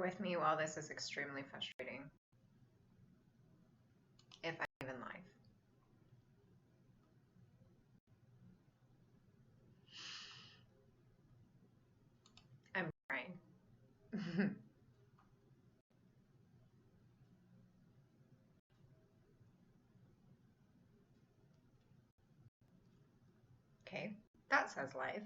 with me while this is extremely frustrating. If I'm even live. I'm trying. Okay, that says live.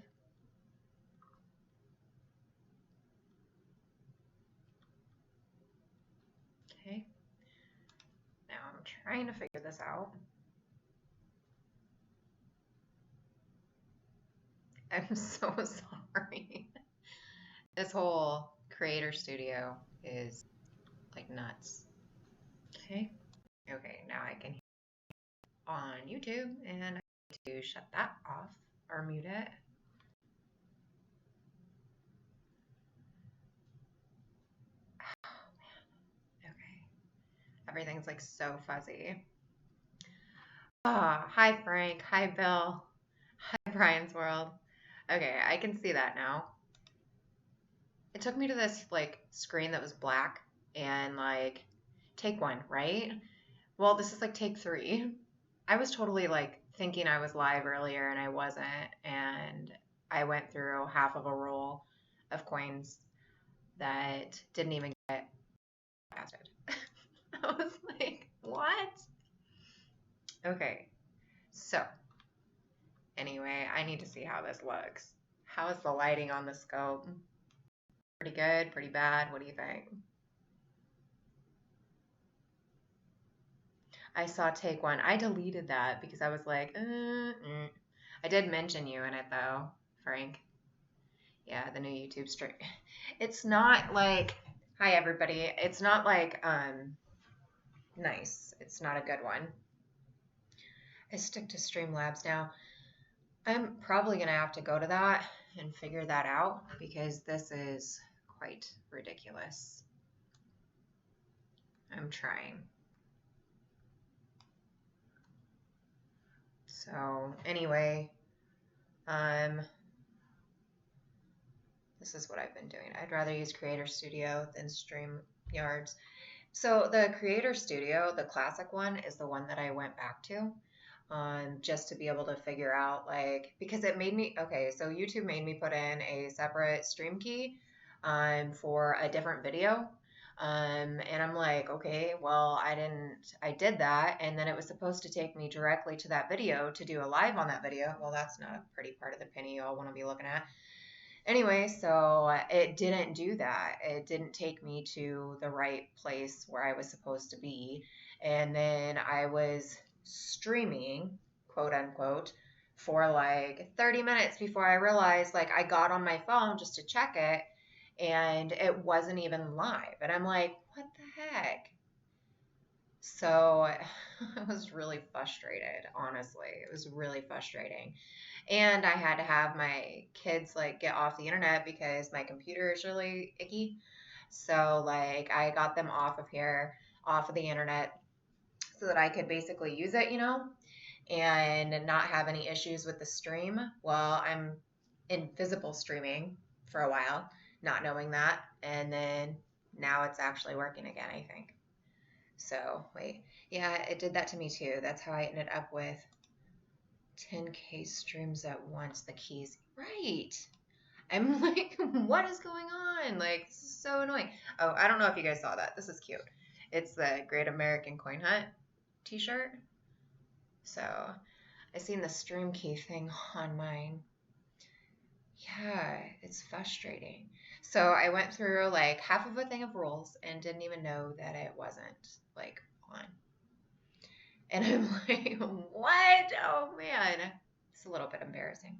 Okay, now I'm trying to figure this out. I'm so sorry. This whole creator studio is like nuts. Okay, okay, now I can hear on YouTube, and I need to shut that off or mute it. Okay, everything's like so fuzzy. Ah, hi Frank, hi Bill, hi Brian's World. Okay, I can see that now. It took me to this like screen that was black and like take one, right? Well, this is like take three. I was totally like thinking I was live earlier and I wasn't, and I went through half of a roll of coins that didn't even get casted. I was like, what? Okay, so anyway, I need to see how this looks. How is the lighting on the scope? Pretty good, pretty bad? What do you think? I saw take one. I deleted that because I was like, I did mention you in it though, Frank. Yeah, the new YouTube stream. It's not like, hi everybody. It's not like nice. It's not a good one. I stick to Streamlabs now. I'm probably gonna have to go to that and figure that out because this is quite ridiculous. I'm trying. So anyway, this is what I've been doing. I'd rather use Creator Studio than StreamYards. So the Creator Studio, the classic one, is the one that I went back to just to be able to figure out, like, because it made me, okay, so YouTube made me put in a separate stream key for a different video. And I'm like, okay, well, I did that. And then it was supposed to take me directly to that video to do a live on that video. Well, that's not a pretty part of the penny you all want to be looking at. Anyway, so it didn't do that. It didn't take me to the right place where I was supposed to be. And then I was streaming, quote unquote, for like 30 minutes before I realized, like, I got on my phone just to check it and it wasn't even live. And I'm like, what the heck? So I was really frustrated, honestly. It was really frustrating. And I had to have my kids like get off the internet because my computer is really icky. So like I got them off of here, off of the internet so that I could basically use it, and not have any issues with the stream while I'm invisible streaming for a while, not knowing that. And then now it's actually working again, I think. So wait, yeah, it did that to me too. That's how I ended up with 10K streams at once. The keys, right? I'm like, what is going on? Like, this is so annoying. Oh, I don't know if you guys saw that. This is cute. It's the Great American Coin Hunt t-shirt. So I seen the stream key thing on mine. Yeah, it's frustrating. So I went through like half of a thing of rules and didn't even know that it wasn't like on. And I'm like, what? Oh man. It's a little bit embarrassing.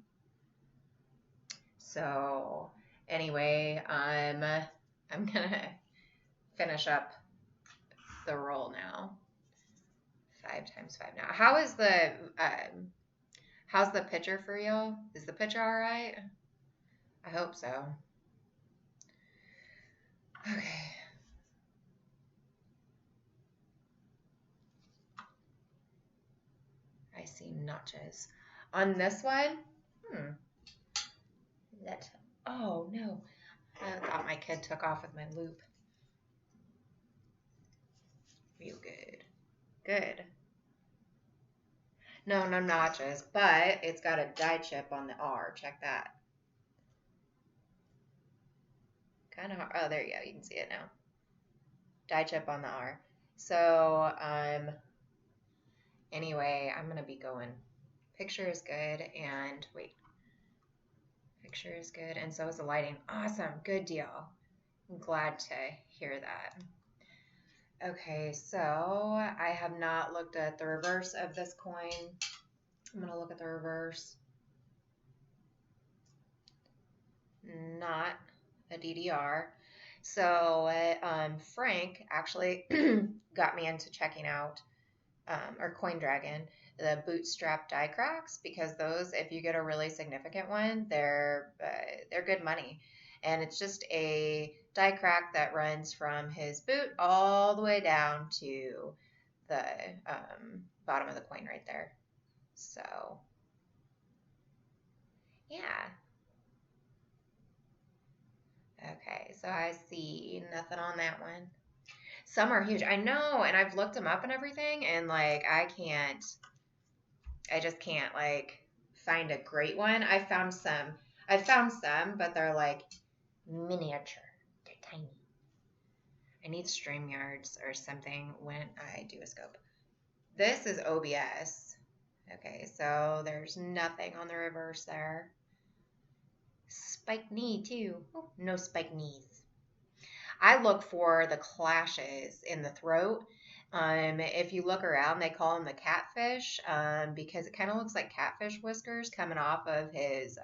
So anyway, I'm gonna finish up the roll now. 5 times 5 now. How's the picture for y'all? Is the picture all right? I hope so. Okay. I see notches. On this one, oh no. I thought my kid took off with my loop. Real good. Good. No, no notches, but it's got a die chip on the R. Check that. Kind of hard. Oh, there you go. You can see it now. Die chip on the R. So, anyway, I'm going to be going. Picture is good, and wait. Picture is good, and so is the lighting. Awesome. Good deal. I'm glad to hear that. Okay, so I have not looked at the reverse of this coin. I'm going to look at the reverse. Not a DDR. So Frank actually got me into checking out, or Coin Dragon, the bootstrap die cracks, because those, if you get a really significant one, they're good money. And it's just a die crack that runs from his boot all the way down to the bottom of the coin right there. So, yeah. Okay, so I see nothing on that one. Some are huge. I know, and I've looked them up and everything, and like I just can't like find a great one. I found some, but they're like miniature. They're tiny. I need StreamYards or something when I do a scope. This is OBS. Okay, so there's nothing on the reverse there. Spike knee too. Oh, no spike knees. I look for the clashes in the throat. If you look around, they call him the catfish because it kind of looks like catfish whiskers coming off of his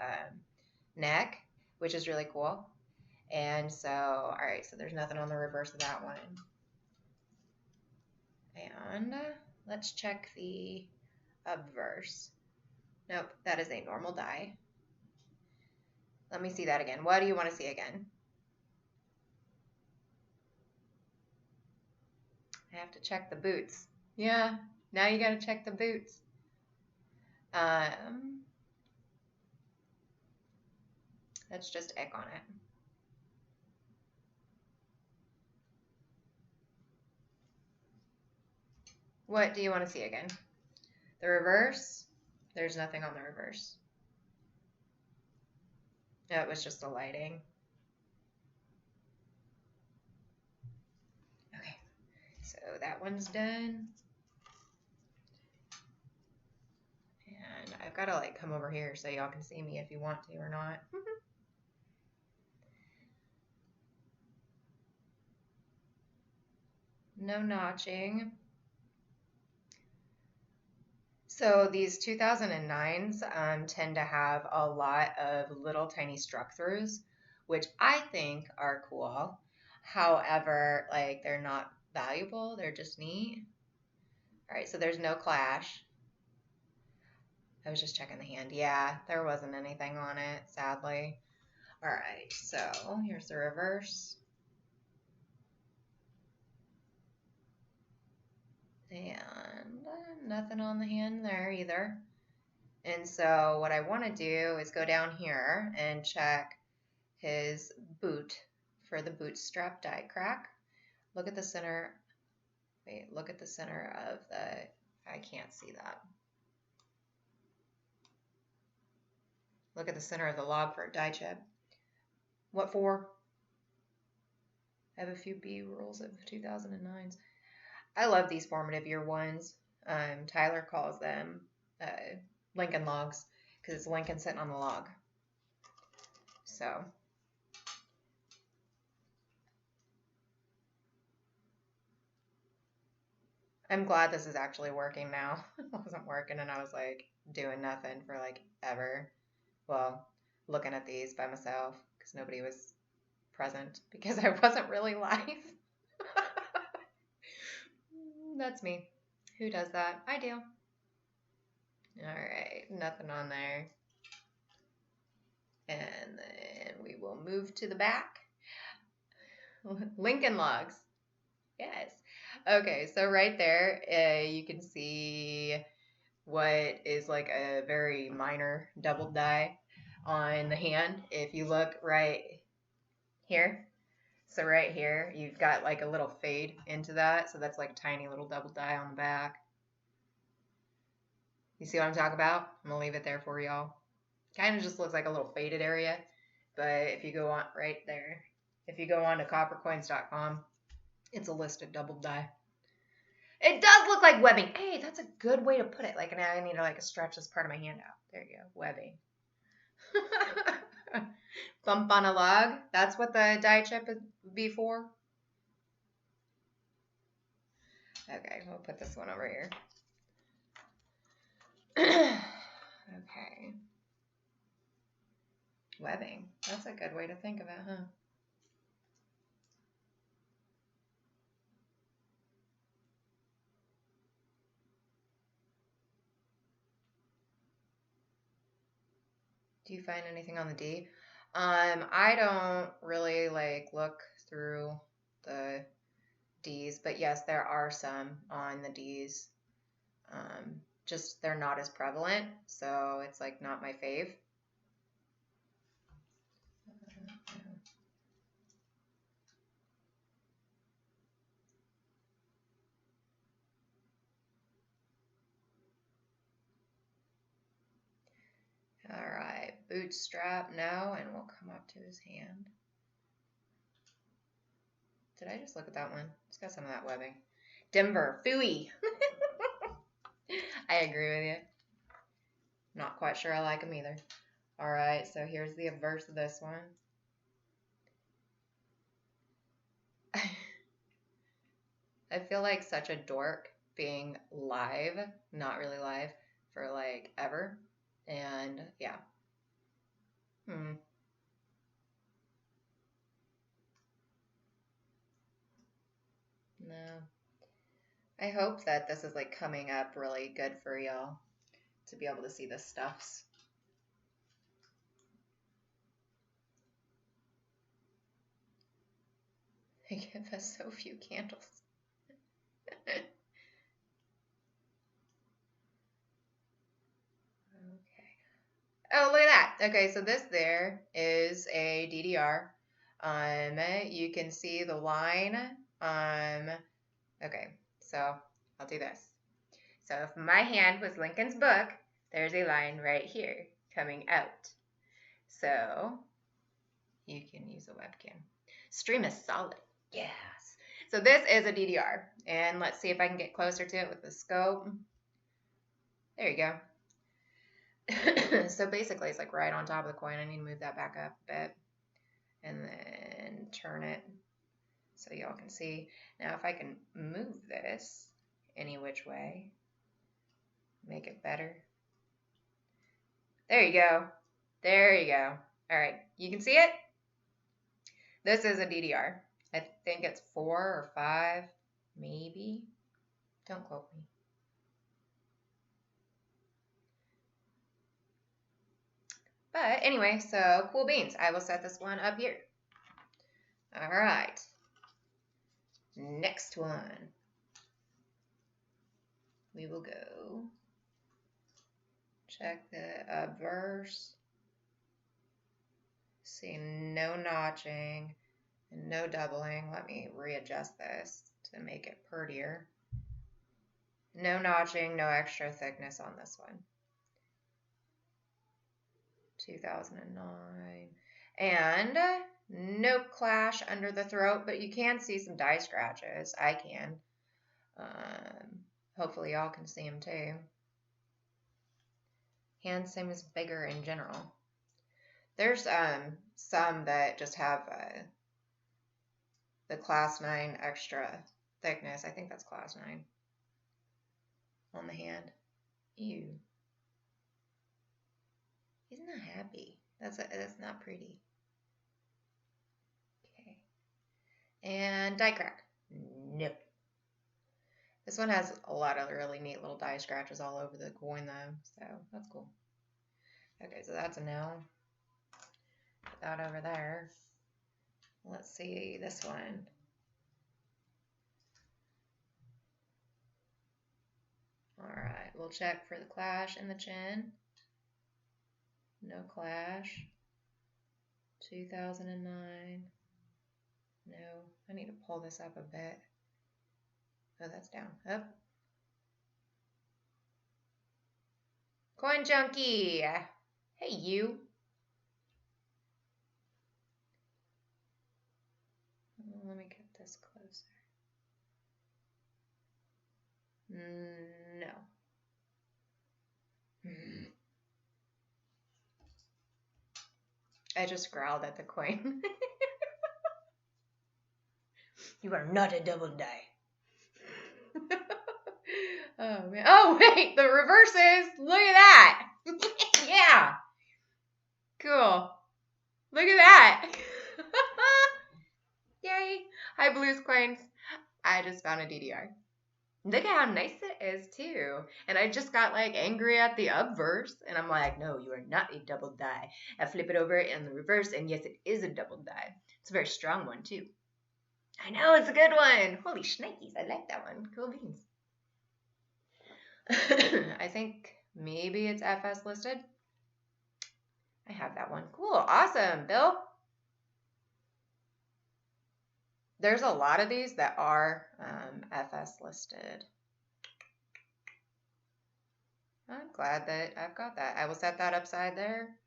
neck, which is really cool. And so, all right, so there's nothing on the reverse of that one. And let's check the obverse. Nope, that is a normal die. Let me see that again. What do you want to see again? I have to check the boots. Yeah, now you got to check the boots. Let's just ick on it. What do you want to see again? The reverse? There's nothing on the reverse. No, it was just the lighting. Okay, so that one's done. And I've got to like come over here so y'all can see me if you want to or not. No notching. So these 2009s tend to have a lot of little tiny struck throughs, which I think are cool. However, like they're not valuable, they're just neat. All right, so there's no clash. I was just checking the hand. Yeah, there wasn't anything on it, sadly. All right, so here's the reverse. And nothing on the hand there either. And so what I want to do is go down here and check his boot for the bootstrap die crack. Look at the center. Wait, look at the center of the, I can't see that. Look at the center of the log for a die chip. What for? I have a few B rolls of 2009s. I love these formative year ones. Tyler calls them Lincoln logs because it's Lincoln sitting on the log. So I'm glad this is actually working now. It wasn't working and I was like doing nothing for like ever. Well, looking at these by myself because nobody was present because I wasn't really live. That's me. Who does that? I do. All right, nothing on there. And then we will move to the back. Lincoln logs. Yes. Okay, so right there, you can see what is like a very minor double die on the hand. If you look right here, So right here, you've got like a little fade into that. So that's like a tiny little double die on the back. You see what I'm talking about? I'm gonna leave it there for y'all. Kind of just looks like a little faded area. But if you go on right there, if you go on to coppercoins.com, it's a listed double die. It does look like webbing. Hey, that's a good way to put it. Like now I need to like stretch this part of my hand out. There you go, webbing. Bump on a log. That's what the die chip would be for. Okay, we'll put this one over here. Okay. Webbing. That's a good way to think of it, huh? Do you find anything on the D? I don't really like look through the D's, but yes, there are some on the D's. Just they're not as prevalent, so it's like not my fave. All right, bootstrap now, and we'll come up to his hand. Did I just look at that one? It's got some of that webbing. Denver, phooey. I agree with you. Not quite sure I like them either. All right, so here's the obverse of this one. I feel like such a dork being live, not really live, for like ever. And yeah. No. I hope that this is like coming up really good for y'all to be able to see the stuffs. They give us so few candles. Okay. Oh, look at that. Okay, so this there is a DDR. You can see the line. Okay, so I'll do this. So if my hand was Lincoln's book, there's a line right here coming out. So you can use a webcam. Stream is solid. Yes. So this is a DDR. And let's see if I can get closer to it with the scope. There you go. So basically it's like right on top of the coin. I need to move that back up a bit. And then turn it so y'all can see. Now if I can move this any which way, make it better. There you go. There you go. All right, you can see it? This is a DDR. I think it's 4 or 5, maybe. Don't quote me. But anyway, so cool beans. I will set this one up here. All right. Next one. We will go check the obverse. See, no notching and no doubling. Let me readjust this to make it prettier. No notching, no extra thickness on this one. 2009. And no clash under the throat, but you can see some die scratches. I can. Hopefully y'all can see them too. Hand seems bigger in general. There's some that just have the class 9 extra thickness. I think that's class 9 on the hand. Ew. He's not happy. That's not pretty. Okay. And die crack. Nope. This one has a lot of really neat little die scratches all over the coin though, so that's cool. Okay, so that's a no. Put that over there. Let's see this one. Alright, we'll check for the clash in the chin. No clash. 2009. No, I need to pull this up a bit. Oh, that's down. Up. Coin Junkie. Hey, you. Let me get this closer. No. I just growled at the coin. You are not a double die. Oh, man. Oh, wait. The reverses. Look at that. Yeah. Cool. Look at that. Yay. Hi, Blues Coins. I just found a DDR. Look at how nice it is, too. And I just got, like, angry at the obverse. And I'm like, no, you are not a double die. I flip it over in the reverse, and yes, it is a double die. It's a very strong one, too. I know, it's a good one. Holy shnikes, I like that one. Cool beans. I think maybe it's FS listed. I have that one. Cool, awesome, Bill. There's a lot of these that are FS listed. I'm glad that I've got that. I will set that upside there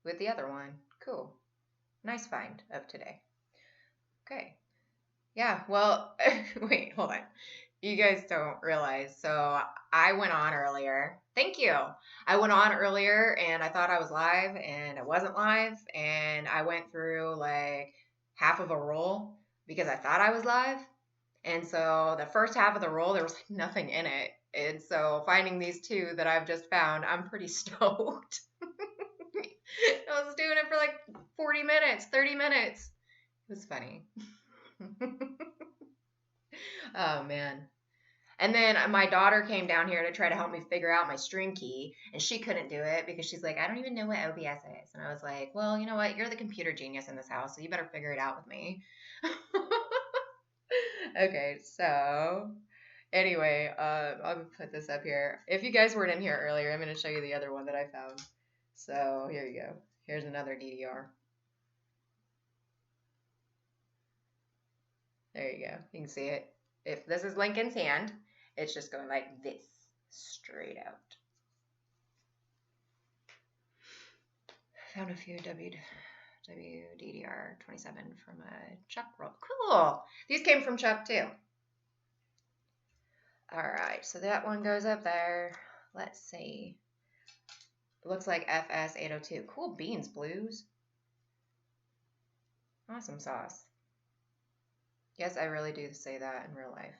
with the other one. Cool. Nice find of today. Okay. Yeah, well, wait, hold on. You guys don't realize. So I went on earlier. Thank you. I went on earlier and I thought I was live and I wasn't live. And I went through like half of a roll because I thought I was live. And so the first half of the roll, there was like nothing in it. And so finding these two that I've just found, I'm pretty stoked. I was doing it for like 40 minutes, 30 minutes. It was funny. Oh, man. And then my daughter came down here to try to help me figure out my stream key, and she couldn't do it because she's like, I don't even know what OBS is. And I was like, well, you know what? You're the computer genius in this house, so you better figure it out with me. Okay, so anyway, I'll put this up here. If you guys weren't in here earlier, I'm going to show you the other one that I found. So here you go. Here's another DDR. There you go. You can see it. If this is Lincoln's hand, it's just going like this, straight out. Found a few WDDR 27 from a Chuck roll. Cool. These came from Chuck too. All right, so that one goes up there. Let's see. It looks like FS 802. Cool beans, Blues. Awesome sauce. Yes, I really do say that in real life.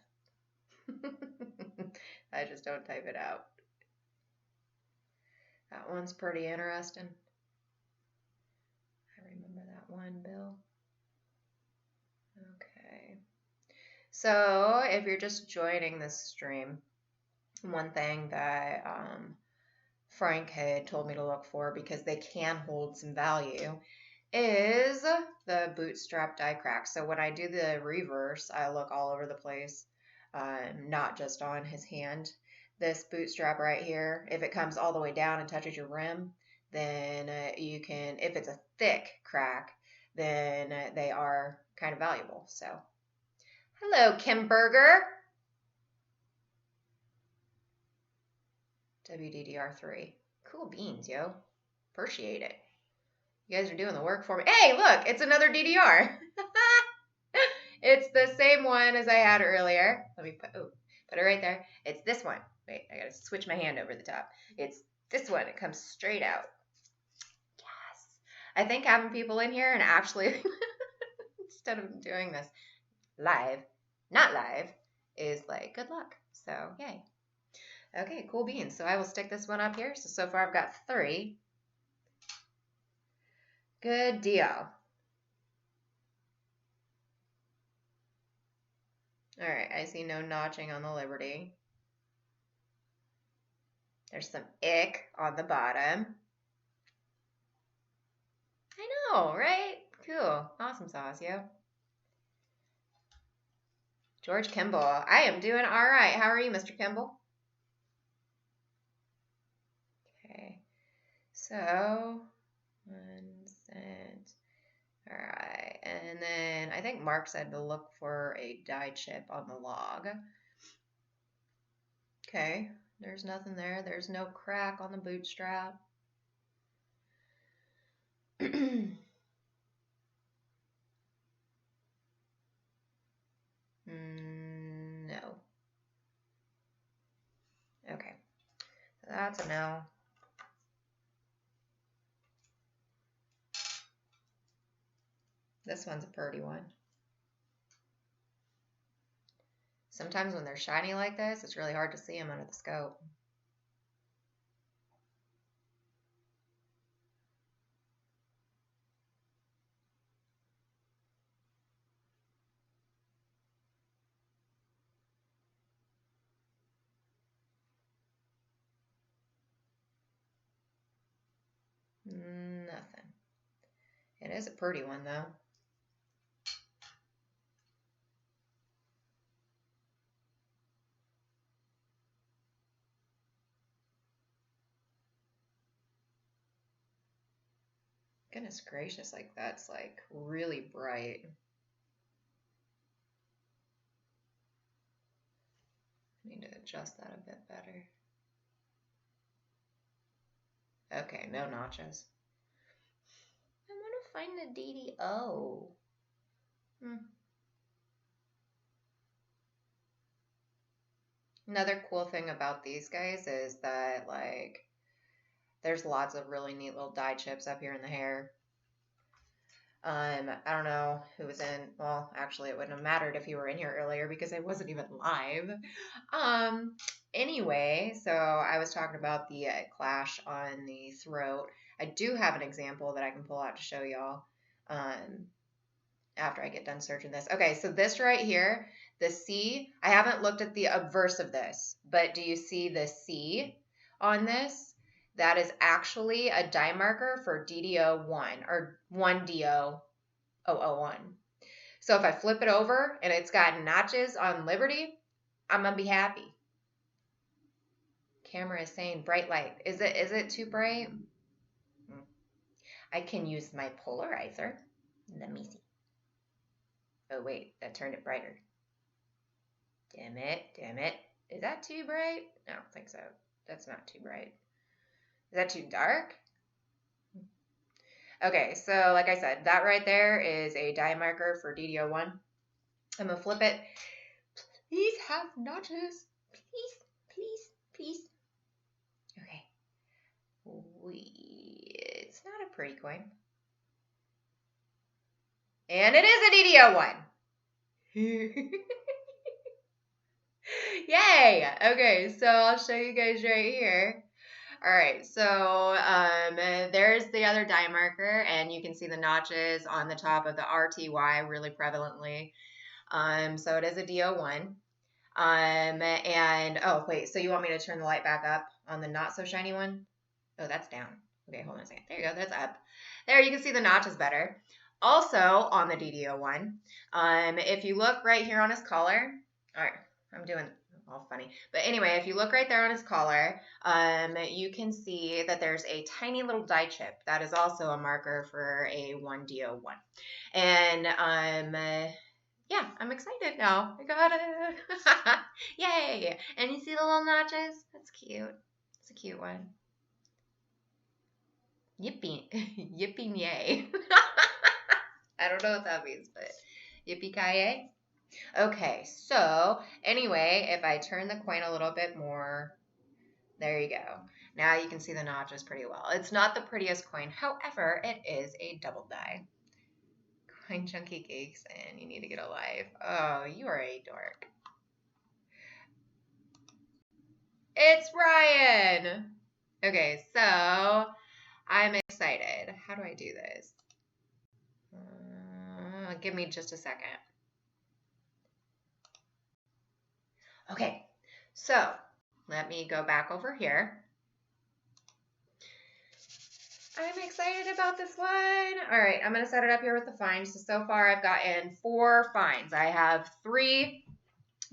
I just don't type it out. That one's pretty interesting. I remember that one, Bill. Okay. So if you're just joining this stream, one thing that Frank had told me to look for, because they can hold some value, is the bootstrap die crack. So when I do the reverse, I look all over the place, not just on his hand. This bootstrap right here, if it comes all the way down and touches your rim, then you can, if it's a thick crack, then they are kind of valuable. So, hello, Kim Berger. WDDR3. Cool beans, yo. Appreciate it. You guys are doing the work for me. Hey, look, it's another DDR. It's the same one as I had earlier. Let me put it right there. It's this one. Wait, I gotta switch my hand over the top. It's this one. It comes straight out. Yes. I think having people in here and actually, instead of doing this live, not live, is like good luck. So, yay. Okay, cool beans. So I will stick this one up here. So far I've got 3. Good deal. All right, I see no notching on the Liberty. There's some ick on the bottom. I know, right? Cool. Awesome sauce, yo. George Kimball. I am doing all right. How are you, Mr. Kimball? Okay. So, 1 cent. All right. And And then I think Mark said to look for a die chip on the log. Okay, there's nothing there. There's no crack on the bootstrap. No. Okay, so that's a no. This one's a pretty one. Sometimes when they're shiny like this, it's really hard to see them under the scope. Nothing. It is a pretty one, though. Goodness gracious, like that's like really bright. I need to adjust that a bit better. Okay, no notches. I want to find the DDO. Another cool thing about these guys is that, like, there's lots of really neat little die chips up here in the hair. I don't know who was in. Well, actually, it wouldn't have mattered if you were in here earlier because I wasn't even live. Anyway, so I was talking about the clash on the throat. I do have an example that I can pull out to show y'all after I get done searching this. Okay, so this right here, the C, I haven't looked at the obverse of this, but do you see the C on this? That is actually a die marker for DDO1 or 1DO001. So if I flip it over and it's got notches on Liberty, I'm going to be happy. Camera is saying bright light. Is it too bright? I can use my polarizer. Let me see. Oh, wait, that turned it brighter. Damn it. Is that too bright? I don't think so. That's not too bright. Is that too dark? Okay, so like I said, that right there is a die marker for DDO1. I'm going to flip it. Please have notches. Please. Okay. It's not a pretty coin. And it is a DDO1. Yay! Okay, so I'll show you guys right here. All right, so there's the other die marker, and you can see the notches on the top of the RTY really prevalently. So it is a DO1. And, oh, wait, so you want me to turn the light back up on the not so shiny one? Oh, that's down. Okay, hold on a second. There you go, that's up. There, you can see the notches better. Also, on the DDO1, if you look right here on his collar, all right, I'm doing all funny. But anyway, if you look right there on his collar, you can see that there's a tiny little die chip that is also a marker for a 1DO1. And yeah, I'm excited now. I got it. Yay. And you see the little notches? That's cute. It's a cute one. Yippee. Yippee yay. I don't know what that means, but yippee-ki-yay. Okay, so anyway, if I turn the coin a little bit more, there you go. Now you can see the notches pretty well. It's not the prettiest coin. However, it is a double die. Coin Chunky Cakes, and you need to get a life. Oh, you are a dork. It's Ryan! Okay, so I'm excited. How do I do this? Give me just a second. Okay, so let me go back over here. I'm excited about this one. All right, I'm going to set it up here with the finds. So far I've gotten 4 finds. I have 3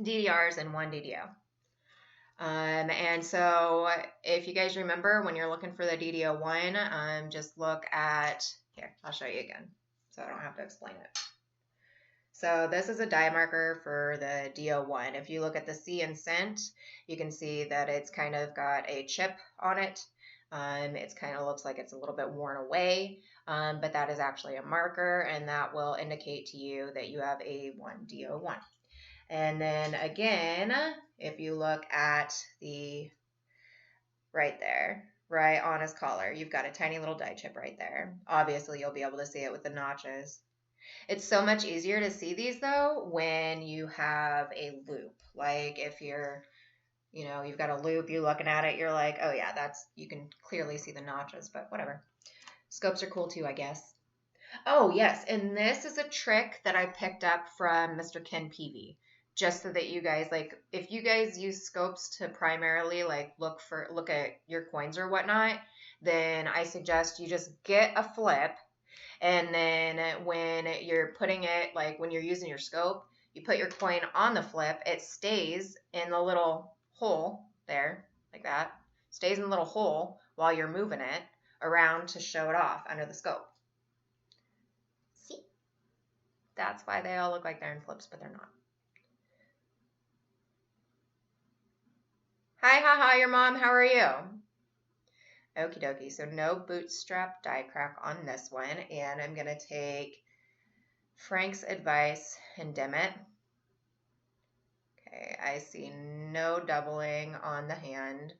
DDRs and 1 DDO. And so if you guys remember, when you're looking for the DDO1, just look at, here, I'll show you again so I don't have to explain it. So this is a die marker for the DO1. If you look at the C in scent, you can see that it's kind of got a chip on it. It kind of looks like it's a little bit worn away, but that is actually a marker, and that will indicate to you that you have a 1DO1. And then again, if you look at the right there, right on his collar, you've got a tiny little die chip right there. Obviously, you'll be able to see it with the notches. It's so much easier to see these though when you have a loop. Like if you've got a loop, you're looking at it, you're like, oh yeah, you can clearly see the notches, but whatever. Scopes are cool too, I guess. Oh yes, and this is a trick that I picked up from Mr. Ken Peavy. Just so that you guys, like, if you guys use scopes to primarily like look at your coins or whatnot, then I suggest you just get a flip, and then when you're putting it, like when you're using your scope, you put your coin on the flip, it stays in the little hole there, like that, stays in the little hole while you're moving it around to show it off under the scope. See? That's why they all look like they're in flips, but they're not. Hi, haha, your mom, how are you? Okie dokie, so no bootstrap die crack on this one, and I'm going to take Frank's advice and dim it. Okay, I see no doubling on the hand.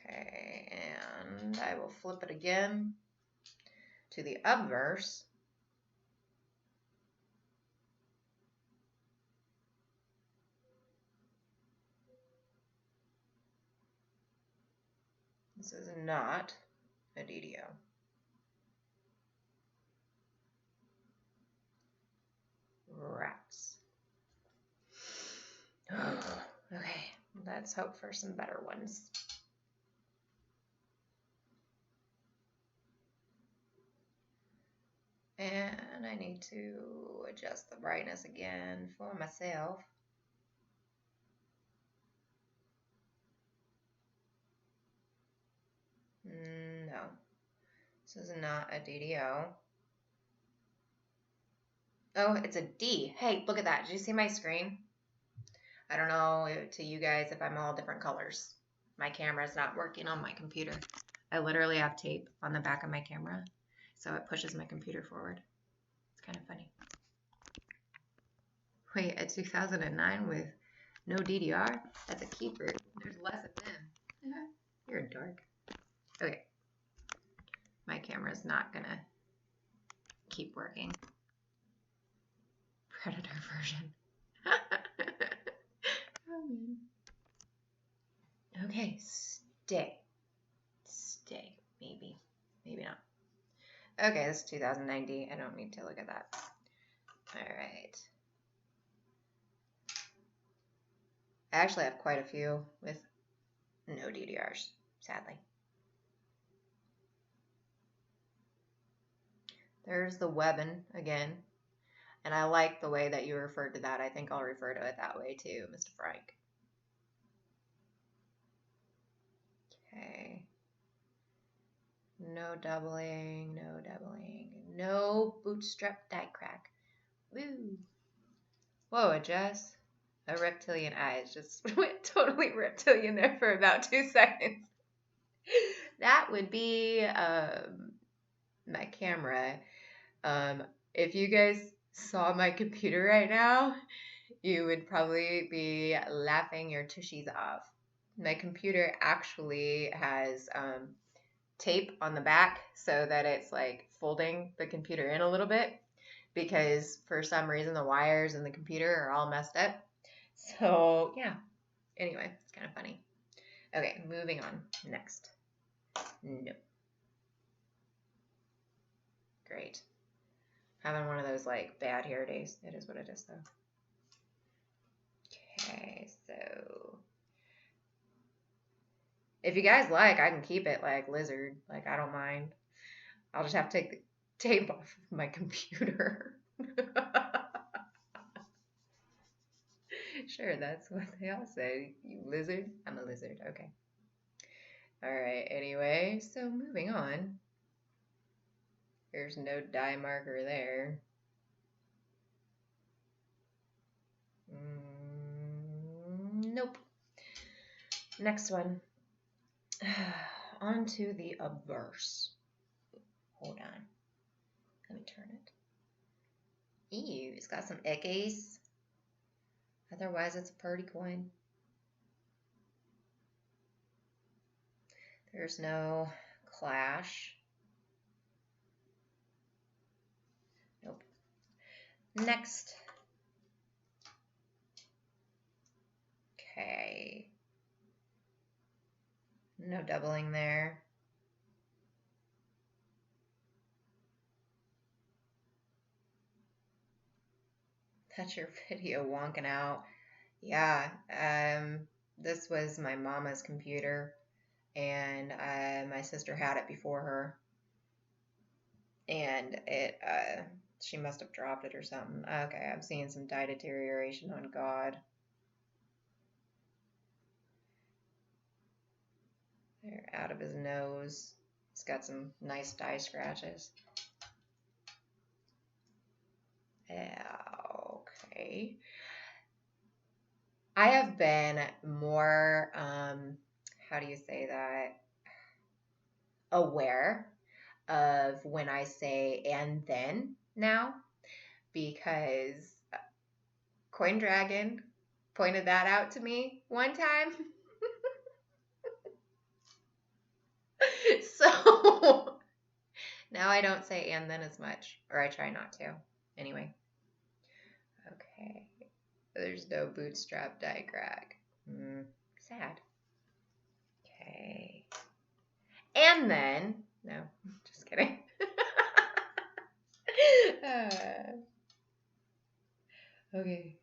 Okay, and I will flip it again to the obverse. This is not a DDO. Rats. Okay, let's hope for some better ones. And I need to adjust the brightness again for myself. No, this is not a DDO. Oh, it's a D. Hey, look at that. Did you see my screen? I don't know to you guys if I'm all different colors. My camera's not working on my computer. I literally have tape on the back of my camera, so it pushes my computer forward. It's kind of funny. Wait, a 2009 with no DDR? That's a keeper. There's less of them. You're a dork. Okay. My camera's not gonna keep working. Predator version. Oh, man. Okay, stay. Stay. Maybe. Maybe not. Okay, this is 2090. I don't need to look at that. All right. I actually have quite a few with no DDRs, sadly. There's the webbing again. And I like the way that you referred to that. I think I'll refer to it that way too, Mr. Frank. Okay. No doubling, no doubling, no bootstrap die crack. Woo. Whoa, Jess. A reptilian eyes just went totally reptilian there for about 2 seconds. That would be my camera. If you guys saw my computer right now, you would probably be laughing your tushies off. My computer actually has tape on the back so that it's like folding the computer in a little bit, because for some reason the wires in the computer are all messed up. So yeah, anyway, it's kind of funny. Okay, moving on. Next. No. Great. Having one of those like bad hair days. It is what it is though. Okay, so if you guys like, I can keep it like lizard. Like, I don't mind. I'll just have to take the tape off of my computer. Sure, that's what they all say. You lizard? I'm a lizard. Okay. All right, anyway, so moving on. There's no dye marker there. Nope. Next one. On to the obverse. Hold on. Let me turn it. Ew, it's got some ickies. Otherwise, it's a pretty coin. There's no clash. Nope. Next. Okay. No doubling there. That's your video wonking out. Yeah, this was my mama's computer, and my sister had it before her, and it she must have dropped it or something. Okay, I'm seeing some dye deterioration on God. They're out of his nose. He's got some nice dye scratches. Okay. I have been more, how do you say that? Aware of when I say and then now, because Coin Dragon pointed that out to me one time. So now I don't say and then as much, or I try not to. Anyway. Okay. There's no bootstrap die crack. Sad. Okay. And then, no, just kidding. Okay.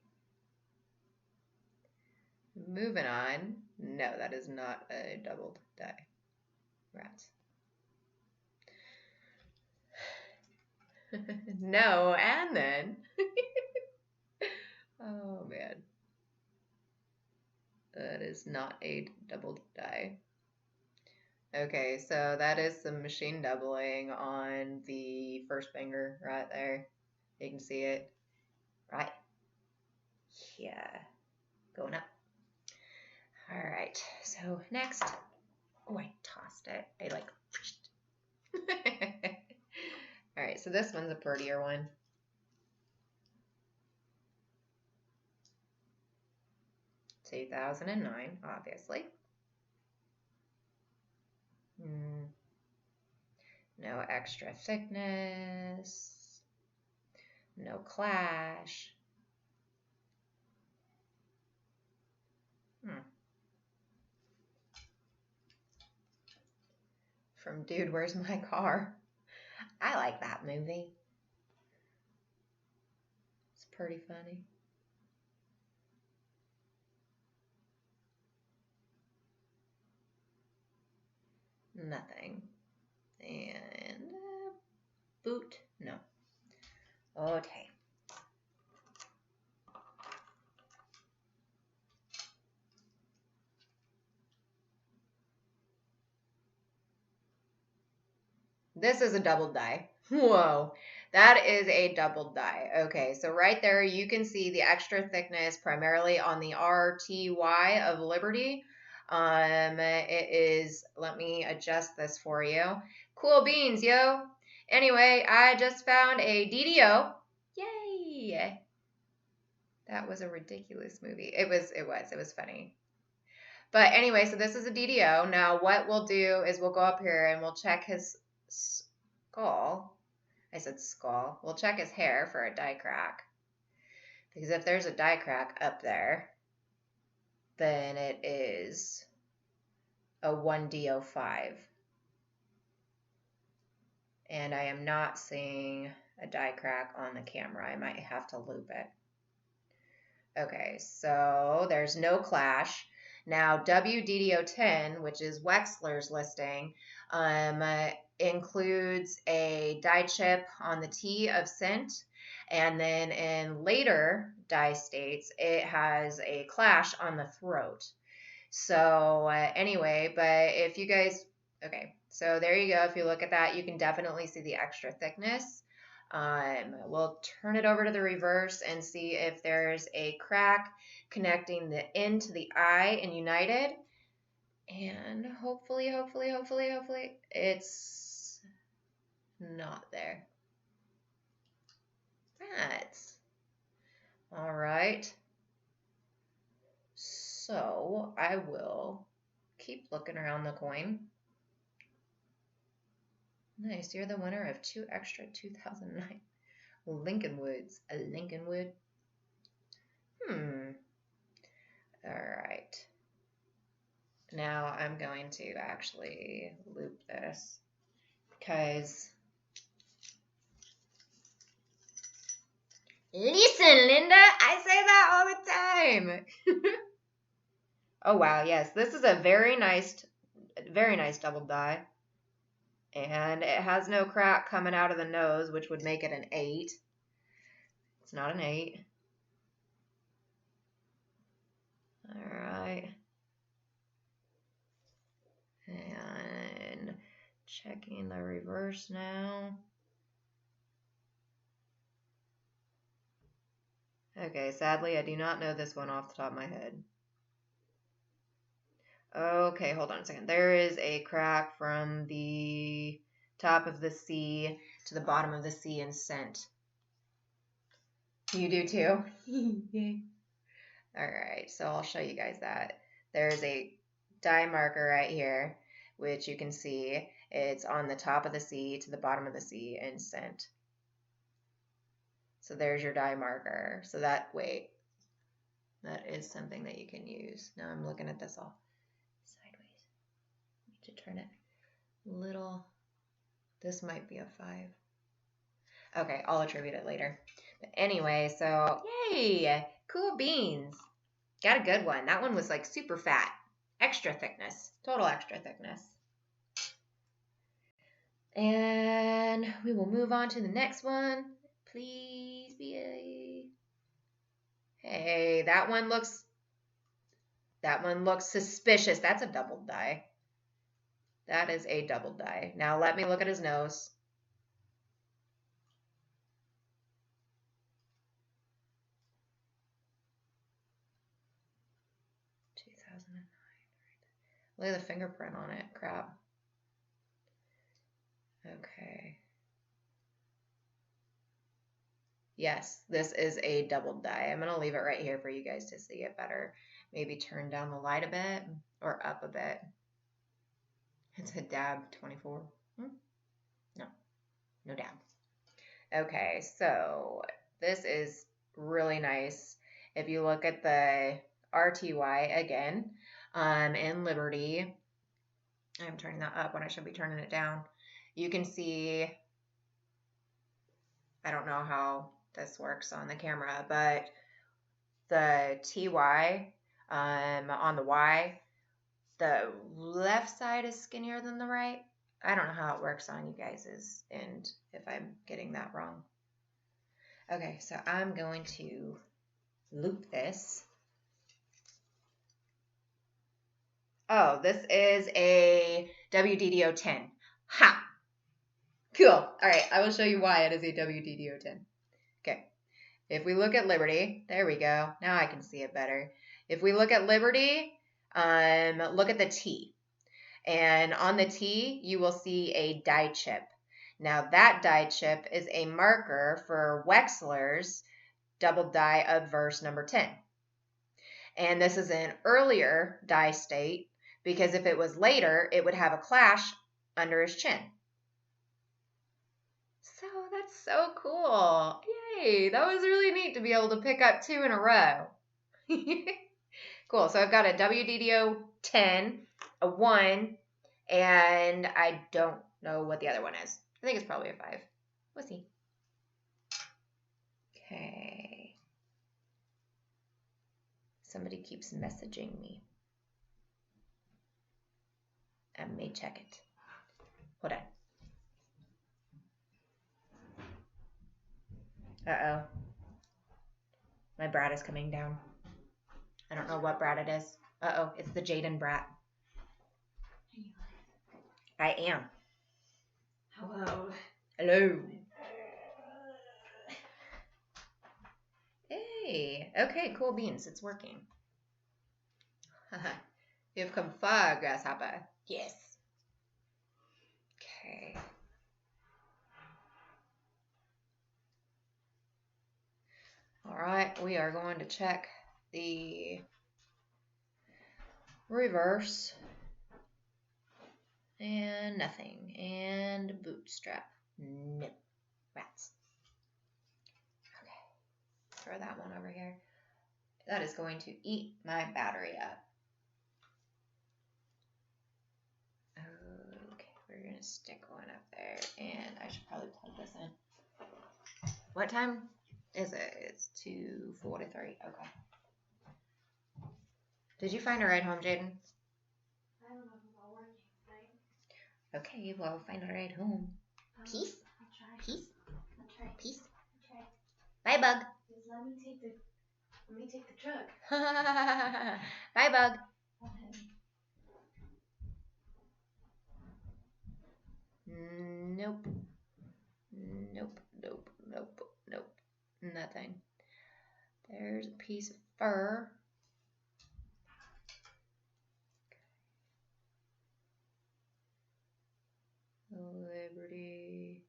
Moving on. No, that is not a doubled die. Rats. No, and then. Oh, man. That is not a doubled die. Okay, so that is some machine doubling on the first finger right there. You can see it. Right. Yeah. Going up. All right. So next. Oh, I tossed it. I like. All right. So this one's a prettier one. So 2009, obviously. No extra thickness. No clash. From Dude, Where's My Car? I like that movie. It's pretty funny. Nothing. And boot? No. Okay. This is a double die. Whoa, that is a double die. Okay, so right there you can see the extra thickness primarily on the RTY of Liberty. It is, let me adjust this for you. Cool beans, yo. Anyway, I just found a DDO. Yay. That was a ridiculous movie. It was funny. But anyway, so this is a DDO. Now what we'll do is we'll go up here and we'll check his skull. I said skull. We'll check his hair for a die crack. Because if there's a die crack up there, then it is a 1DO5. And I am not seeing a die crack on the camera. I might have to loop it. Okay, so there's no clash. Now, WDDO10, which is Wexler's listing, includes a die chip on the T of scent, and then in later die states, it has a clash on the throat. So anyway, but if you guys, okay, so there you go. If you look at that, you can definitely see the extra thickness. We'll turn it over to the reverse and see if there's a crack connecting the in to the I in United. And hopefully, it's not there. That's all right. So I will keep looking around the coin. Nice, you're the winner of 2 extra 2009 Lincolnwoods. A Lincolnwood. All right. Now I'm going to actually loop this because listen, Linda, I say that all the time. Oh wow, yes, this is a very nice double die. And it has no crack coming out of the nose, which would make it an 8. It's not an 8. All right. And checking the reverse now. Okay, sadly, I do not know this one off the top of my head. Okay, hold on a second. There is a crack from the top of the C to the bottom of the C in cent. You do too? Yay. All right, so I'll show you guys that. There's a die marker right here, which you can see. It's on the top of the C to the bottom of the C in cent. So there's your die marker. So that is something that you can use. Now I'm looking at this all sideways. I need to turn it a little. This might be a 5. Okay, I'll attribute it later. But anyway, so yay, cool beans. Got a good one. That one was like super fat. Extra thickness. Total extra thickness. And we will move on to the next one. Please be a... Hey, that one looks suspicious. That's a double die. That is a double die. Now let me look at his nose. Look at the fingerprint on it. Crap. Okay. Yes, this is a double die. I'm going to leave it right here for you guys to see it better. Maybe turn down the light a bit or up a bit. It's a dab 24. No dab. Okay, so this is really nice. If you look at the RTY again, in Liberty, I'm turning that up when I should be turning it down. You can see, I don't know how this works on the camera, but the TY on the Y, the left side is skinnier than the right. I don't know how it works on you guys's end if I'm getting that wrong. Okay, so I'm going to loop this. Oh, this is a WDDO10. Ha! Cool. All right, I will show you why it is a WDDO10. Okay, if we look at Liberty, there we go. Now I can see it better. If we look at Liberty, look at the T. And on the T, you will see a die chip. Now that die chip is a marker for Wechsler's double die of verse number 10. And this is an earlier die state because if it was later, it would have a clash under his chin. So that's so cool. Yay, that was really neat to be able to pick up 2 in a row. Cool, so I've got a WDDO 10, a 1, and I don't know what the other one is. I think it's probably a 5. We'll see. Okay. Somebody keeps messaging me. I may check it. Hold on. Uh-oh. My Brad is coming down. I don't know what Brad it is, Uh-oh, it's the Jaden brat. I am. Hello. Hello. Hey. Okay, cool beans. It's working. You've come far, grasshopper. Yes. Okay. All right, we are going to check the reverse. And nothing. And bootstrap. No. Rats. Okay. Throw that one over here. That is going to eat my battery up. Okay, we're going to stick one up there. And I should probably plug this in. What time is it? It's 2:43. Okay. Did you find a ride home, Jaden? I don't know if it's all working, right? Okay, well, find a ride home. Peace. I'll try. Peace. I'll try. Peace. I'll try. Bye, Bug. Just let me take the truck. Bye, Bug. Nope. Nope. Nope. Nope. Nope. Nothing. There's a piece of fur. Liberty.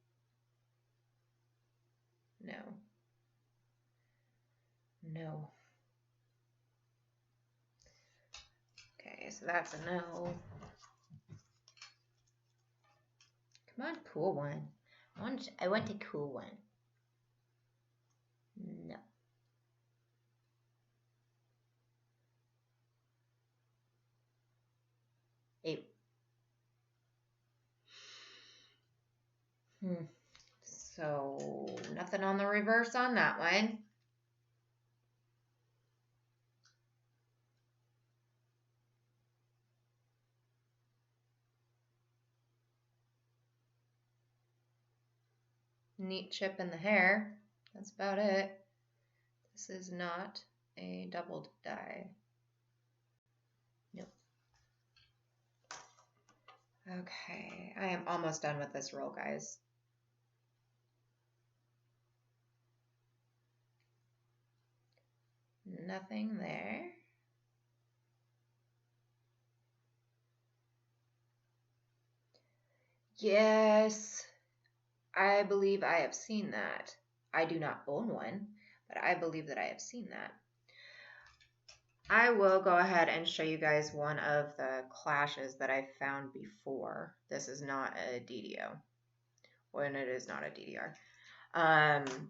No. No. Okay, so that's a no. Come on, cool one. I want a cool one. No. Eight. So nothing on the reverse on that one. Neat chip in the hair. That's about it. This is not a doubled die. Nope. Okay, I am almost done with this roll, guys. Nothing there. Yes, I believe I have seen that. I do not own one, but I believe that I have seen that. I will go ahead and show you guys one of the clashes that I found before. This is not a DDO. When it is not a DDR.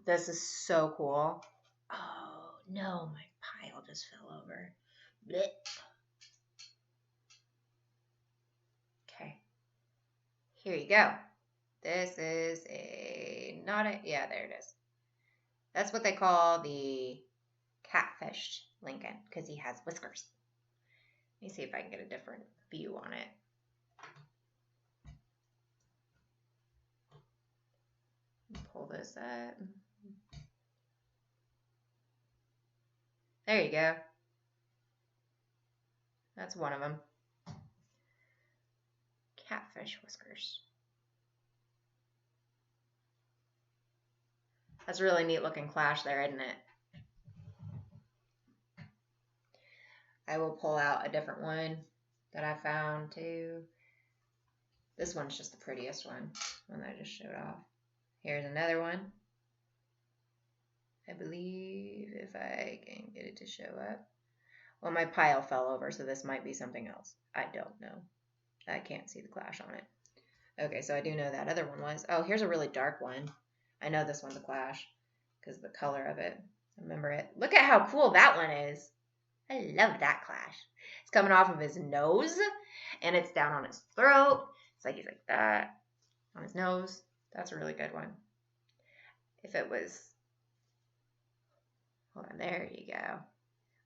This is so cool. Oh, no, my pile just fell over. Blech. Okay. Here you go. This is yeah, there it is. That's what they call the catfish Lincoln, because he has whiskers. Let me see if I can get a different view on it. Pull this up. There you go. That's one of them. Catfish whiskers. That's a really neat looking clash there, isn't it? I will pull out a different one that I found too. This one's just the prettiest one that I just showed off. Here's another one. I believe if I can get it to show up. Well, my pile fell over, so this might be something else. I don't know. I can't see the clash on it. Okay, so I do know that other one was. Oh, here's a really dark one. I know this one's a clash because of the color of it. I remember it. Look at how cool that one is. I love that clash. It's coming off of his nose, and it's down on his throat. It's like he's like that on his nose. That's a really good one. If it was, hold on, there you go.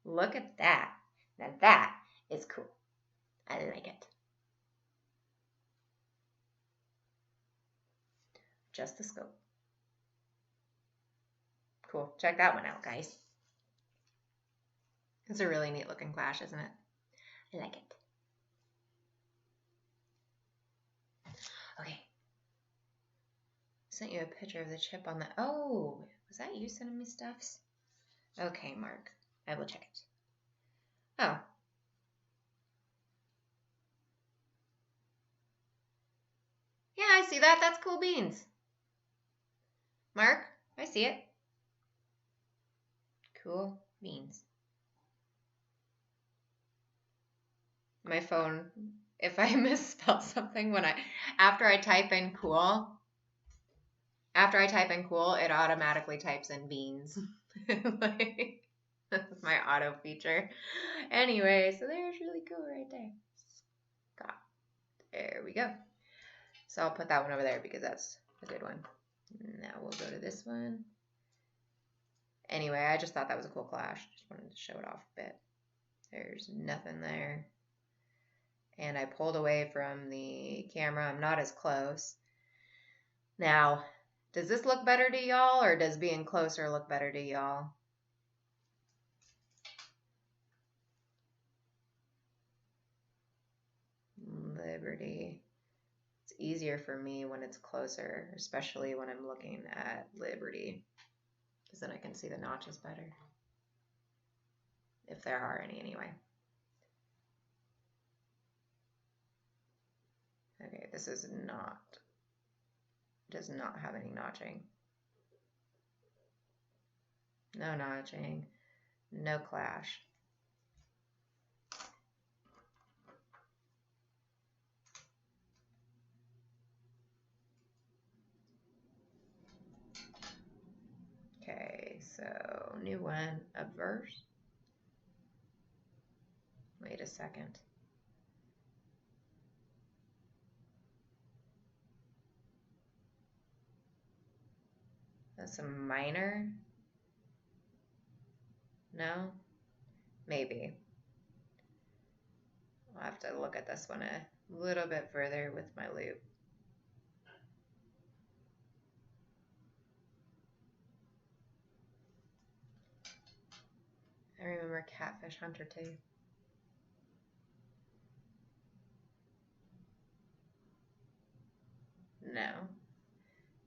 Look at that. Now that is cool. I like it. Just the scope. Cool. Check that one out, guys. It's a really neat looking clash, isn't it? I like it. Okay. Sent you a picture of the chip on the... Oh, was that you sending me stuffs? Okay, Mark. I will check it. Oh. Yeah, I see that. That's cool beans. Mark, I see it. Cool beans. My phone, if I misspell something after I type in cool, it automatically types in beans. Like, that's my auto feature. Anyway, so there's really cool right there. Scott. There we go. So I'll put that one over there because that's a good one. Now we'll go to this one. Anyway, I just thought that was a cool clash. Just wanted to show it off a bit. There's nothing there. And I pulled away from the camera. I'm not as close. Now, does this look better to y'all, or does being closer look better to y'all? Liberty. It's easier for me when it's closer, especially when I'm looking at Liberty, because then I can see the notches better. If there are any, anyway. Okay, this is not, does not have any notching. No notching, no clash. Okay, so new one, obverse. Wait a second. That's a minor? No? Maybe. I'll have to look at this one a little bit further with my loop. I remember Catfish Hunter too. No.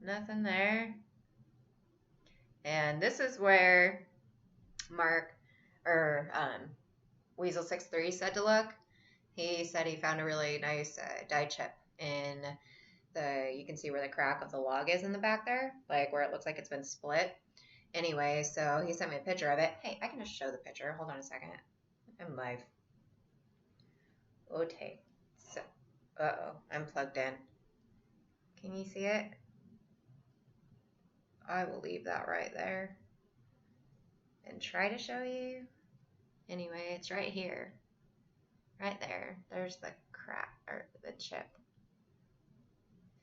Nothing there. And this is where Mark, or Weasel63 said to look. He said he found a really nice die chip in you can see where the crack of the log is in the back there, like where it looks like it's been split. Anyway, so he sent me a picture of it. Hey, I can just show the picture. Hold on a second. I'm live. Okay. So, uh-oh, I'm plugged in. Can you see it? I will leave that right there and try to show you. Anyway, it's right here. Right there. There's the crack, or the chip.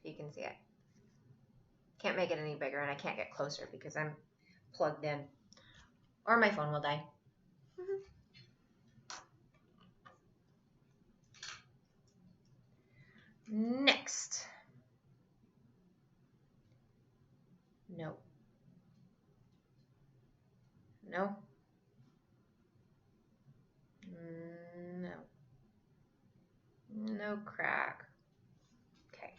If you can see it. Can't make it any bigger, and I can't get closer because I'm plugged in. Or my phone will die. Next. No. No. No. No crack. Okay.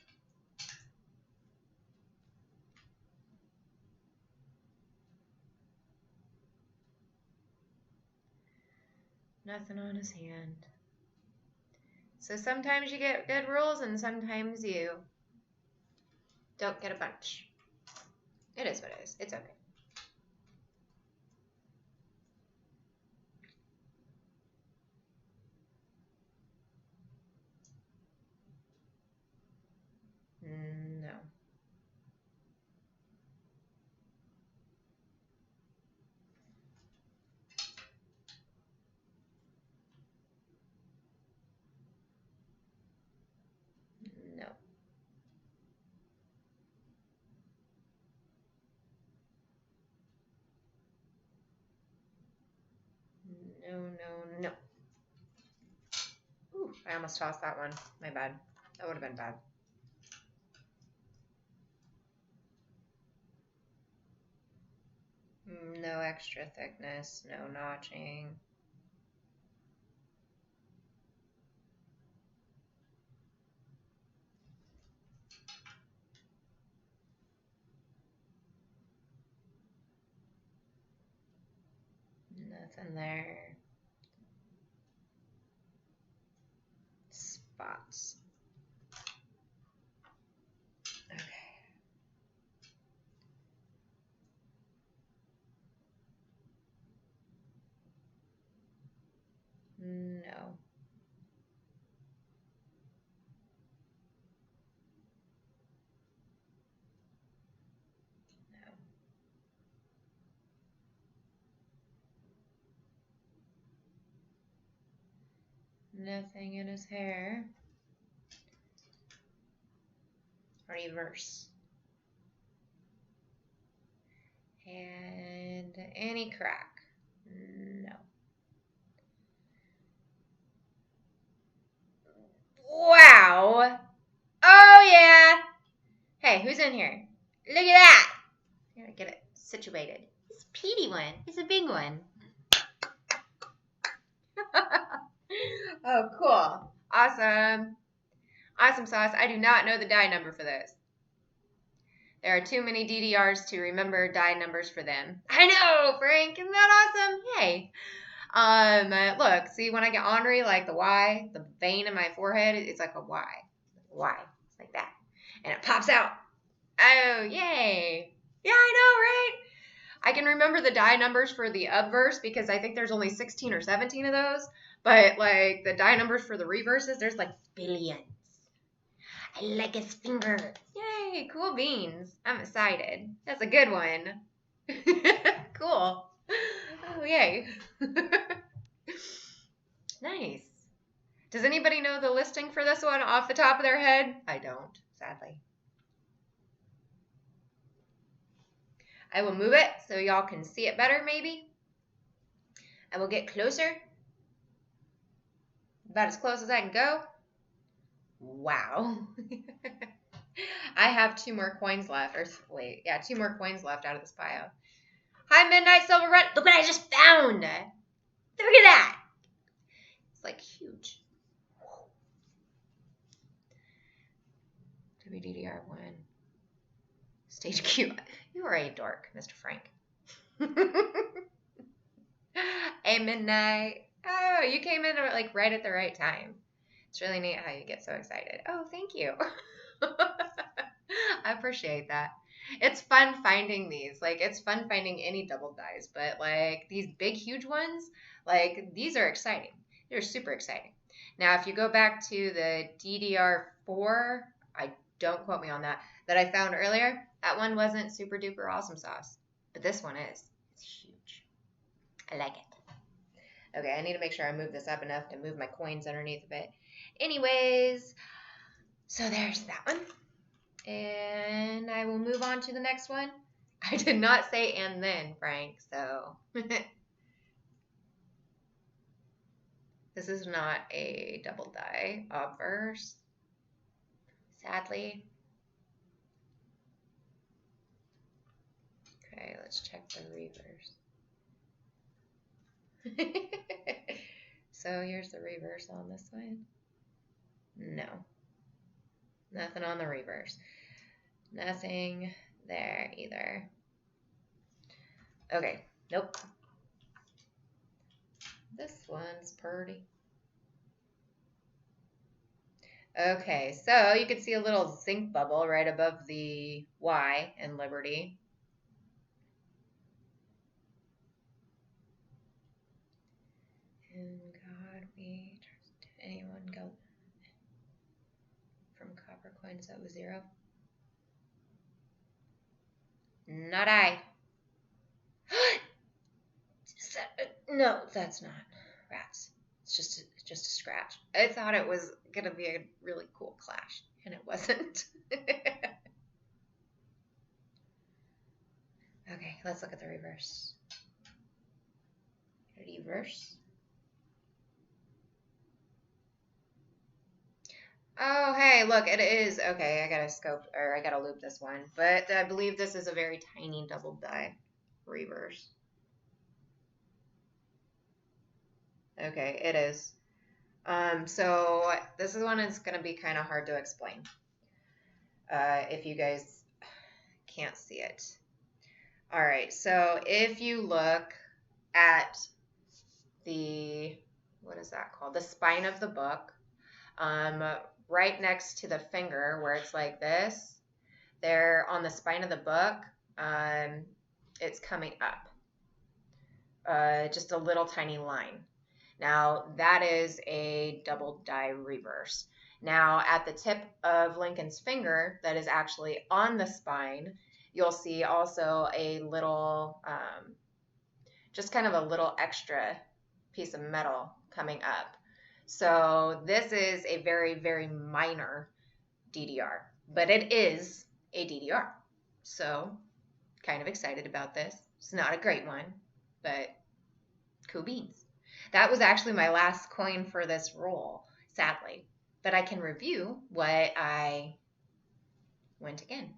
Nothing on his hand. So sometimes you get good rules and sometimes you don't get a bunch. It is what it is. It's okay. No. No. No. Ooh, I almost tossed that one. My bad. That would have been bad. No extra thickness, no notching. Nothing there. Spots. Okay. No. Nothing in his hair. Reverse. And any crack? No. Wow. Oh, yeah. Hey, who's in here? Look at that. I gotta get it situated. It's a Petey one. It's a big one. Oh, cool. Awesome. Awesome sauce. I do not know the die number for this. There are too many DDRs to remember die numbers for them. I know, Frank. Isn't that awesome? Yay. Look, see when I get ornery, like the Y, the vein in my forehead, it's like a Y. Y. It's like that. And it pops out. Oh, yay. Yeah, I know, right? I can remember the die numbers for the obverse because I think there's only 16 or 17 of those. But like the die numbers for the reverses, there's like billions. I like his finger. Yay, cool beans. I'm excited. That's a good one. Cool. Oh, yay. Nice. Does anybody know the listing for this one off the top of their head? I don't, sadly. I will move it so y'all can see it better, maybe. I will get closer. About as close as I can go. Wow. I have 2 more coins left. Or wait, yeah, 2 more coins left out of this pile. Hi, Midnight Silver Run. Look what I just found. Look at that. It's like huge. WDDR1. Stage Q. You are a dork, Mr. Frank. Hey, Midnight. Oh, you came in like right at the right time. It's really neat how you get so excited. Oh, thank you. I appreciate that. It's fun finding these. Like, it's fun finding any double dies, but like these big, huge ones, like these are exciting. They're super exciting. Now, if you go back to the DDR4, don't quote me on that I found earlier, that one wasn't super duper awesome sauce, but this one is. It's huge. I like it. Okay, I need to make sure I move this up enough to move my coins underneath of it. Anyways, so there's that one. And I will move on to the next one. I did not say and then, Frank, so. This is not a double die obverse, sadly. Okay, let's check the reverse. So here's the reverse on this one. No. Nothing on the reverse. Nothing there either. Okay, nope. This one's pretty. Okay, so you can see a little zinc bubble right above the Y in Liberty. In God we trust. Did anyone go from copper coins that was 0? Not I. No, that's not rats. It's just a scratch. I thought it was gonna be a really cool clash, and it wasn't. Okay, let's look at the reverse. Reverse. Oh, hey, look, it is. Okay, I gotta scope, or I gotta loop this one. But I believe this is a very tiny double die reverse. Okay, it is. So this is one that's gonna be kind of hard to explain. If you guys can't see it. All right, so if you look at what is that called? The spine of the book. Right next to the finger where it's like this, there on the spine of the book, it's coming up. Just a little tiny line. Now that is a double die reverse. Now at the tip of Lincoln's finger that is actually on the spine, you'll see also a little, just kind of a little extra piece of metal coming up. So this is a very, very minor DDR, but it is a DDR. So kind of excited about this. It's not a great one, but cool beans. That was actually my last coin for this roll, sadly. But I can review what I went again.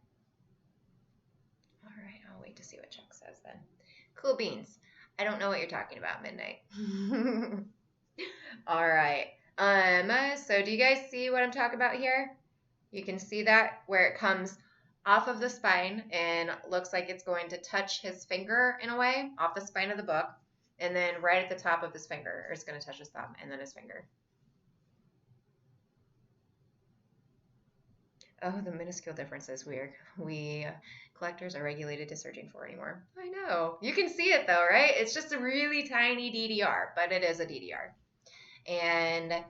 All right, I'll wait to see what Chuck says then. Cool beans. I don't know what you're talking about, Midnight. All right. So do you guys see what I'm talking about here? You can see that where it comes off of the spine and looks like it's going to touch his finger in a way, off the spine of the book. And then right at the top of his finger, it's going to touch his thumb and then his finger. Oh, the minuscule difference is weird. We collectors are regulated to searching for anymore. I know. You can see it though, right? It's just a really tiny DDR, but it is a DDR. And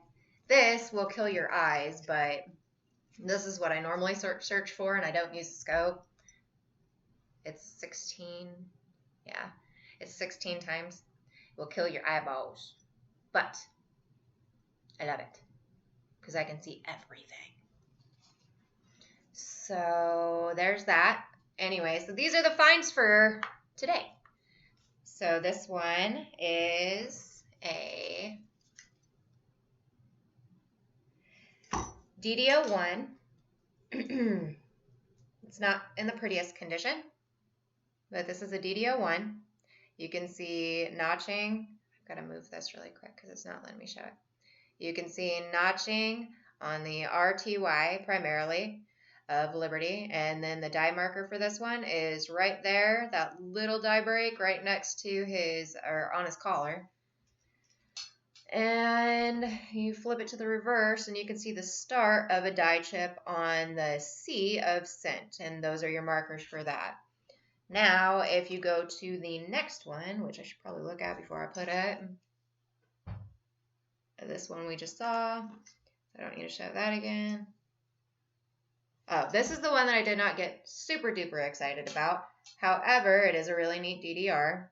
this will kill your eyes, but this is what I normally search for, and I don't use a scope. It's 16. Yeah, it's 16 times. It will kill your eyeballs. But I love it because I can see everything. So there's that. Anyway, so these are the finds for today. So this one is a DD01. It's not in the prettiest condition, but this is a DD01. You can see notching. I've got to move this really quick because it's not letting me show it. You can see notching on the RTY primarily of Liberty, and then the die marker for this one is right there, that little die break right next to his, or on his collar. And you flip it to the reverse and you can see the start of a die chip on the C of Cent, and those are your markers for that. Now, if you go to the next one, which I should probably look at before I put it, this one we just saw, I don't need to show that again. Oh, this is the one that I did not get super duper excited about. However, it is a really neat DDR.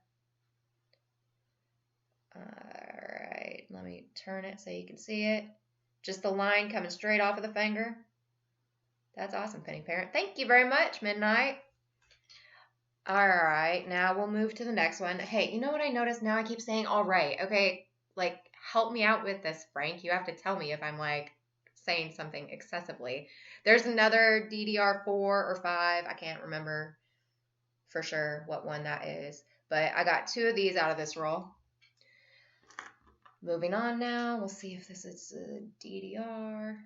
Alright, let me turn it so you can see it. Just the line coming straight off of the finger. That's awesome, Penny Parent. Thank you very much, Midnight. Alright, now we'll move to the next one. Hey, you know what I noticed now? I keep saying alright. Okay, like, help me out with this, Frank. You have to tell me if I'm, like, saying something excessively. There's another DDR 4 or 5. I can't remember for sure what one that is. But I got 2 of these out of this roll. Moving on now. We'll see if this is a DDR.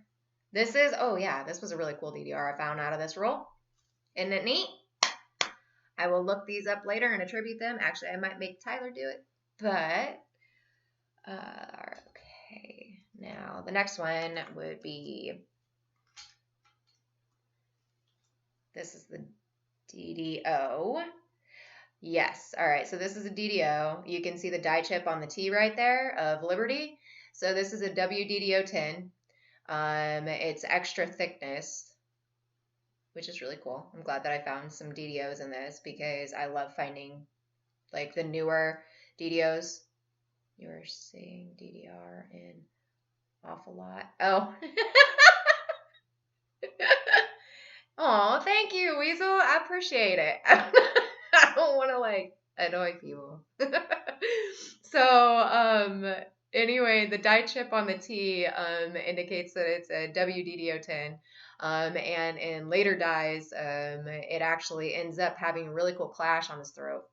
This is, oh yeah, this was a really cool DDR I found out of this roll. Isn't it neat? I will look these up later and attribute them. Actually, I might make Tyler do it. But, okay. Now, the next one would be, this is the DDO. Yes, all right, so this is a DDO. You can see the die chip on the T right there of Liberty. So this is a WDDO10. It's extra thickness, which is really cool. I'm glad that I found some DDOs in this because I love finding like the newer DDOs. You are seeing DDR in awful lot. Oh. Oh, thank you, Weasel. I appreciate it. I don't want to like annoy people. So, anyway, the die chip on the T indicates that it's a WDDO10. And in later dies, it actually ends up having a really cool clash on his throat.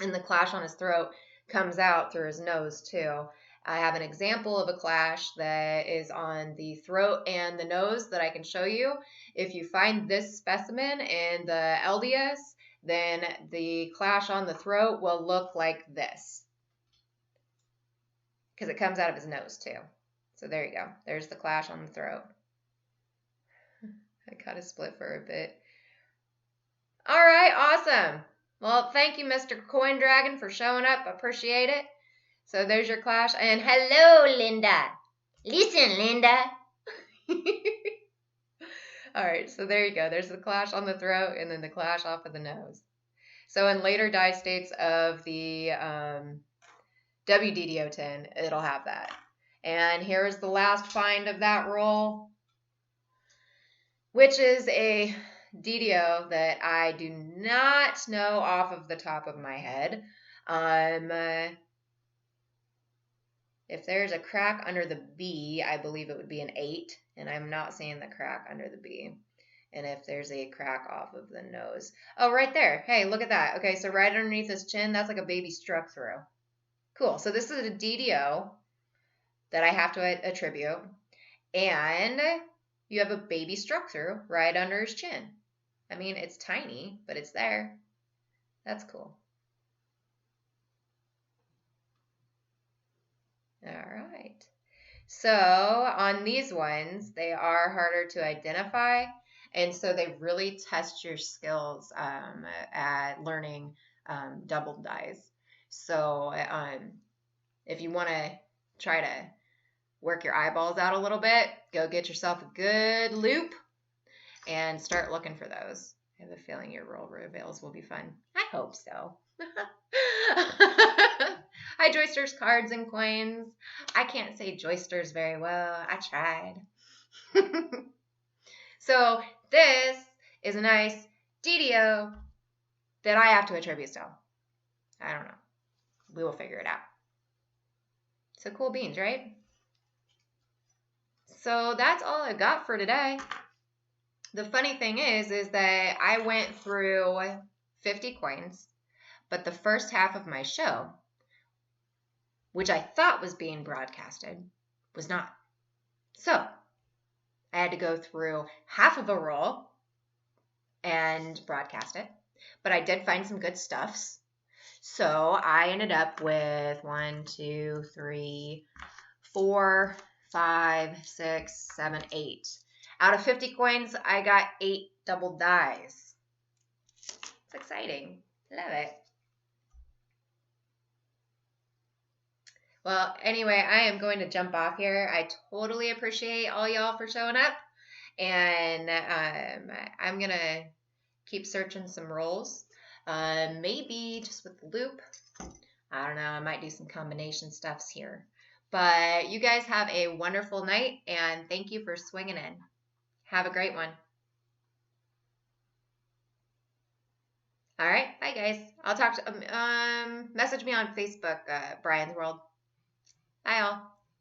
And the clash on his throat comes out through his nose too. I have an example of a clash that is on the throat and the nose that I can show you. If you find this specimen in the LDS, then the clash on the throat will look like this. because it comes out of his nose too. So there you go. There's the clash on the throat. I got to split for a bit. All right, awesome. Well, thank you, Mr. Coin Dragon, for showing up. Appreciate it. So there's your clash. And hello, Linda. Listen, Linda. All right, so there you go. There's the clash on the throat and then the clash off of the nose. So in later die states of the WDDO10, it'll have that. And here's the last find of that roll, which is a DDO that I do not know off of the top of my head. If there's a crack under the B, I believe it would be an 8, and I'm not seeing the crack under the B. And if there's a crack off of the nose. Oh, right there. Hey, look at that. Okay, so right underneath his chin, that's like a baby struck through. Cool. So this is a DDO that I have to attribute. And you have a baby struck through right under his chin. I mean, it's tiny, but it's there. That's cool. All right. So on these ones, they are harder to identify. And so they really test your skills at learning doubled dies. So if you want to try to work your eyeballs out a little bit, go get yourself a good loop and start looking for those. I have a feeling your roll reveals will be fun. I hope so. Hi, Joysters, cards, and coins. I can't say Joysters very well. I tried. So this is a nice DDO that I have to attribute to. I don't know. We will figure it out. So cool beans, right? So that's all I got for today. The funny thing is that I went through 50 coins, but the first half of my show, which I thought was being broadcasted, was not. So I had to go through half of a roll and broadcast it, but I did find some good stuffs. So I ended up with 1, 2, 3, 4, 5, 6, 7, 8. Out of 50 coins, I got 8 double dies. It's exciting. Love it. Well, anyway, I am going to jump off here. I totally appreciate all y'all for showing up. And I'm going to keep searching some rolls. Maybe just with the loop. I don't know. I might do some combination stuffs here. But you guys have a wonderful night. And thank you for swinging in. Have a great one. All right. Bye, guys. I'll talk to message me on Facebook, Brian's World. Bye, all.